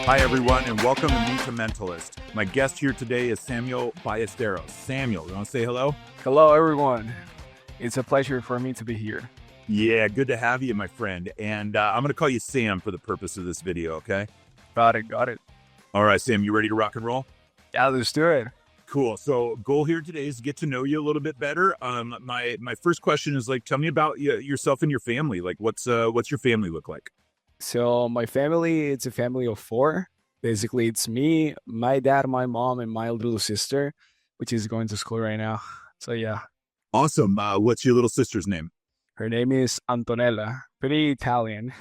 Hi, everyone, and welcome to Meet the Mentalist. My guest here today is Samuel Ballesteros. Samuel, you want to say hello? Hello, everyone. It's a pleasure for me to be here. Yeah, good to have you, my friend. And I'm going to call you Sam for the purpose of this video, okay? Got it. All right, Sam, you ready to rock and roll? Yeah, let's do it. Cool. So, goal here today is to get to know you a little bit better. My first question is tell me about yourself and your family. What's your family look like? So my family, it's a family of four. Basically, it's me, my dad, my mom, and my little sister, which is going to school right now. So yeah, Awesome. What's your little sister's name? her name is Antonella. Pretty Italian.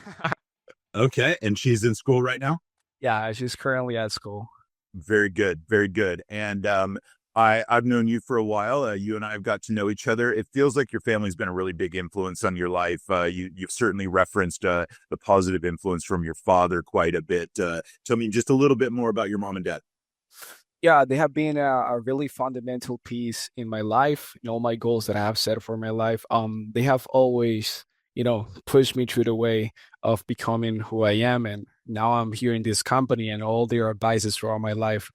Okay, and she's in school right now? Yeah, she's currently at school. Very good, very good. And I've known you for a while. You and I have got to know each other. It feels like your family's been a really big influence on your life. You've certainly referenced the positive influence from your father quite a bit. Tell me just a little bit more about your mom and dad. Yeah, they have been a really fundamental piece in my life, in all my goals that I have set for my life. They have always, pushed me through the way of becoming who I am. And now I'm here in this company, and all their advices throughout my life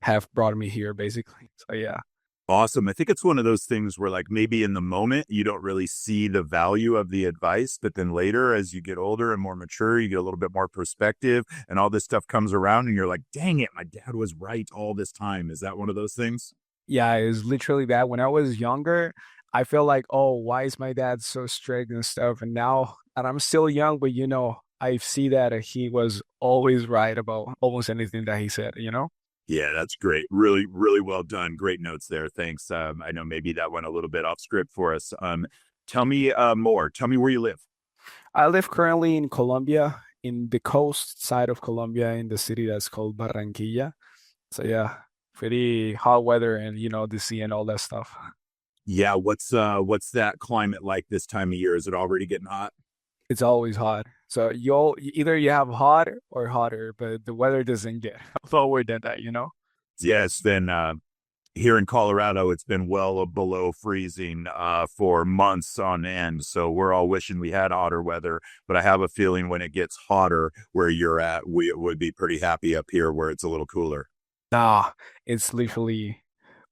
have brought me here, basically. So yeah. Awesome. I think it's one of those things where maybe in the moment you don't really see the value of the advice, but then later as you get older and more mature, you get a little bit more perspective and all this stuff comes around and you're like, dang it, my dad was right all this time. Is that one of those things? Yeah, it's literally that. When I was younger, I felt like, oh, why is my dad so strict and stuff? And now, and I'm still young, but I see that he was always right about almost anything that he said. Yeah, that's great. Really, really well done. Great notes there. Thanks. I know maybe that went a little bit off script for us. Tell me more. Tell me where you live. I live currently in Colombia, in the coast side of Colombia, in the city that's called Barranquilla. So yeah, pretty hot weather and the sea and all that stuff. Yeah, what's that climate like this time of year? Is it already getting hot? It's always hot. So either you have hot or hotter, but the weather doesn't get lower than that. Yeah, it's been here in Colorado, it's been well below freezing for months on end. So we're all wishing we had hotter weather, but I have a feeling when it gets hotter where you're at, we would be pretty happy up here where it's a little cooler. Nah, it's literally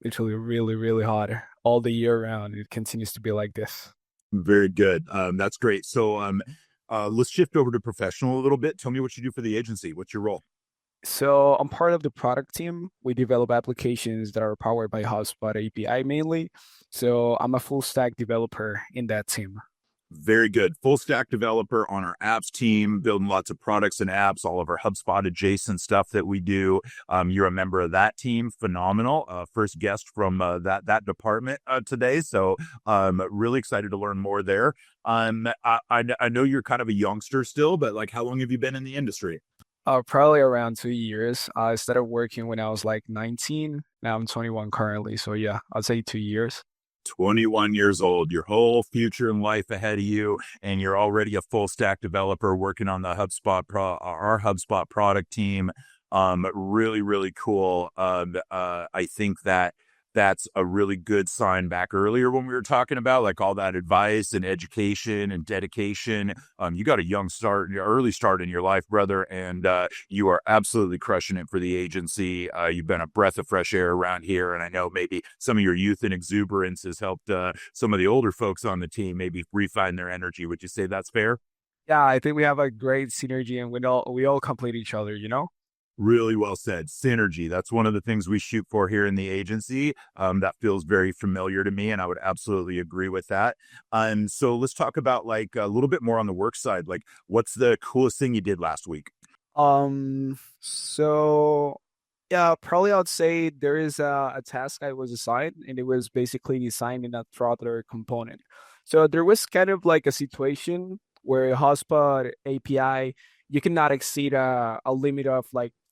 really, really hot all the year round. It continues to be like this. Very good. That's great. So let's shift over to professional a little bit. Tell me what you do for the agency. What's your role? So I'm part of the product team. We develop applications that are powered by HubSpot API mainly. So I'm a full stack developer in that team. Very good. Full stack developer on our apps team, building lots of products and apps, all of our HubSpot adjacent stuff that we do. You're a member of that team. Phenomenal. First guest from that department today. So really excited to learn more there. I know you're kind of a youngster still, but how long have you been in the industry? Probably around 2 years. I started working when I was like 19. Now I'm 21 currently. So yeah, I'd say 2 years. 21 years old, your whole future in life ahead of you, and you're already a full stack developer working on the our HubSpot product team. Really, really cool. I think that's a really good sign back earlier when we were talking about all that advice and education and dedication. You got a early start in your life, brother, and you are absolutely crushing it for the agency. You've been a breath of fresh air around here, and I know maybe some of your youth and exuberance has helped some of the older folks on the team maybe refine their energy. Would you say that's fair? Yeah, I think we have a great synergy and we all complete each other. Really well said. Synergy. That's one of the things we shoot for here in the agency. That feels very familiar to me, and I would absolutely agree with that. So let's talk about a little bit more on the work side. What's the coolest thing you did last week? So yeah, probably I would say there is a task I was assigned, and it was basically designing a throttler component. So there was kind of like a situation where Hotspot API, you cannot exceed a limit of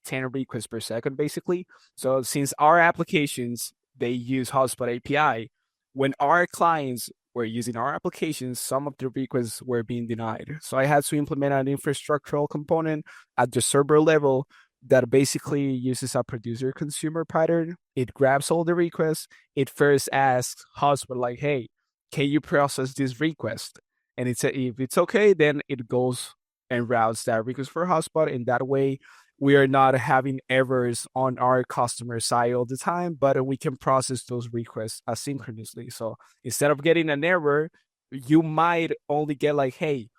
10 requests per second, basically. So since our applications, they use Hotspot API, when our clients were using our applications, some of the requests were being denied. So I had to implement an infrastructural component at the server level that basically uses a producer consumer pattern. It grabs all the requests. It first asks Hotspot hey, can you process this request? And if it's okay, then it goes and routes that request for Hotspot. In that way, we are not having errors on our customer side all the time, but we can process those requests asynchronously. So instead of getting an error, you might only get like, hey,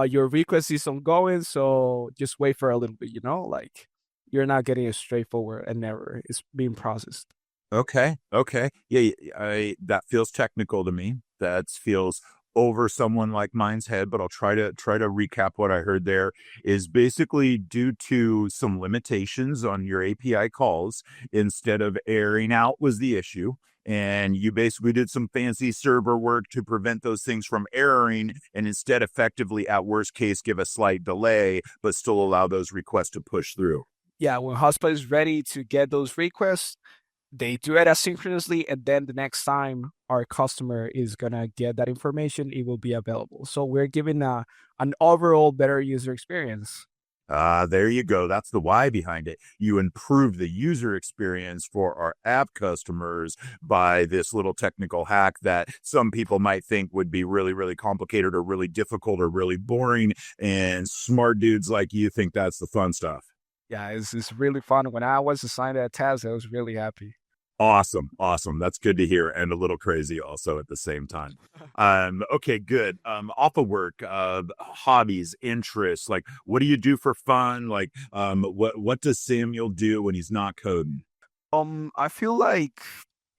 your request is ongoing, so just wait for a little bit, like you're not getting a straightforward an error. It's being processed. Okay. Okay. Yeah. That feels technical to me. That feels over someone like mine's head, but I'll try to recap what I heard there is basically due to some limitations on your API calls, instead of airing out was the issue. And you basically did some fancy server work to prevent those things from erroring and instead effectively, at worst case, give a slight delay, but still allow those requests to push through. Yeah, when HubSpot is ready to get those requests, they do it asynchronously, and then the next time our customer is gonna get that information, it will be available. So we're giving an overall better user experience. There you go. That's the why behind it. You improve the user experience for our app customers by this little technical hack that some people might think would be really, really complicated or really difficult or really boring. And smart dudes like you think that's the fun stuff. Yeah, it's really fun. When I was assigned that task, I was really happy. Awesome. Awesome. That's good to hear. And a little crazy also at the same time. Okay, good. Off of work, hobbies, interests, like what do you do for fun? Like, what does Samuel do when he's not coding? I feel like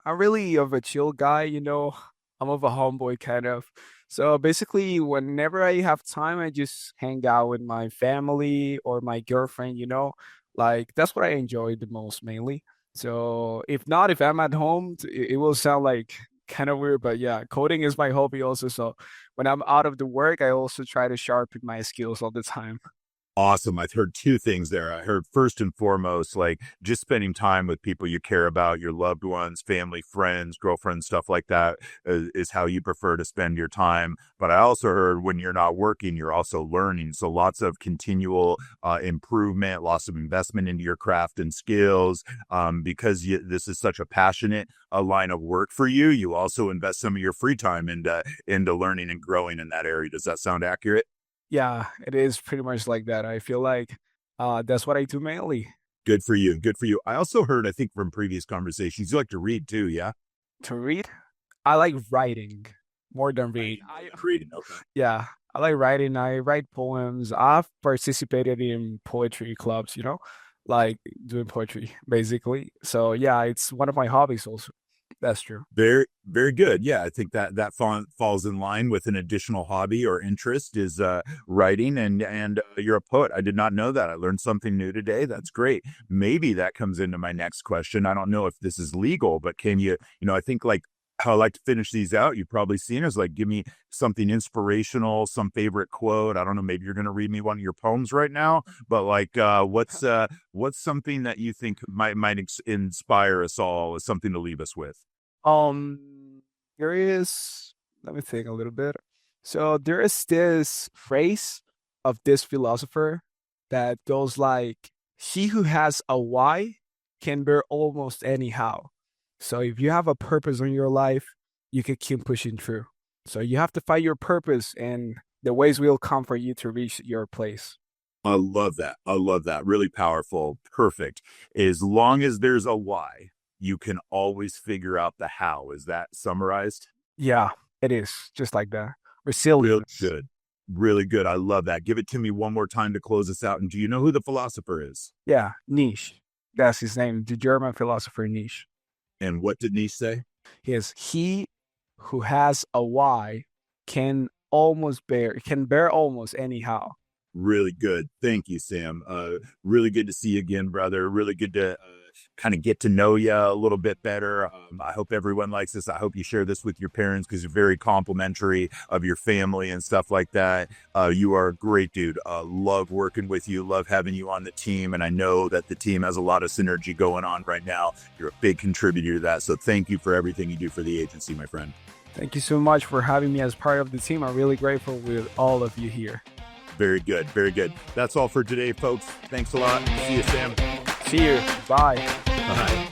I'm really of a chill guy, I'm of a homeboy kind of. So basically, whenever I have time, I just hang out with my family or my girlfriend, like that's what I enjoy the most mainly. So if not, if I'm at home, it will sound like kind of weird, but yeah, coding is my hobby also. So when I'm out of the work, I also try to sharpen my skills all the time. Awesome. I've heard two things there. I heard first and foremost, like just spending time with people you care about, your loved ones, family, friends, girlfriends, stuff like that is how you prefer to spend your time. But I also heard when you're not working, you're also learning. So lots of continual improvement, lots of investment into your craft and skills. Because this is such a passionate line of work for you, you also invest some of your free time into learning and growing in that area. Does that sound accurate? Yeah, it is pretty much like that. I feel like that's what I do mainly. Good for you. Good for you. I also heard, I think from previous conversations, you like to read too, yeah? To read, I like writing more than read. Reading. Reading. Okay. Yeah, I like writing. I write poems. I've participated in poetry clubs, like doing poetry basically. So yeah, it's one of my hobbies also. That's true. Very, very good. Yeah, I think that falls in line with an additional hobby or interest is writing, and you're a poet. I did not know that. I learned something new today. That's great. Maybe that comes into my next question. I don't know if this is legal, but can I think like how I like to finish these out. You've probably seen is like give me something inspirational, some favorite quote. I don't know. Maybe you're going to read me one of your poems right now, but like, what's something that you think might inspire us all as something to leave us with? There is, let me think a little bit. So there is this phrase of this philosopher that goes like, he who has a why can bear almost anyhow. So if you have a purpose in your life, you can keep pushing through. So you have to find your purpose, and the ways will come for you to reach your place. I love that. I love that. Really powerful. Perfect. As long as there's a why, you can always figure out the how. Is that summarized? Yeah, it is just like that. Real Resilience. good. Really good. I love that. Give it to me one more time to close us out. And do you know who the philosopher is? Yeah, Nietzsche. That's his name, the German philosopher Nietzsche. And what did Niche say? He who has a why can bear almost anyhow. Really good. Thank you, Sam. Really good to see you again, brother. Really good to kind of get to know you a little bit better. I hope everyone likes this. I hope you share this with your parents because you're very complimentary of your family and stuff like that. You are a great dude. Love working with you. Love having you on the team. And I know that the team has a lot of synergy going on right now. You're a big contributor to that. So thank you for everything you do for the agency, my friend. Thank you so much for having me as part of the team. I'm really grateful with all of you here. Very good. Very good. That's all for today, folks. Thanks a lot. See you, Sam. See you. Bye. Bye.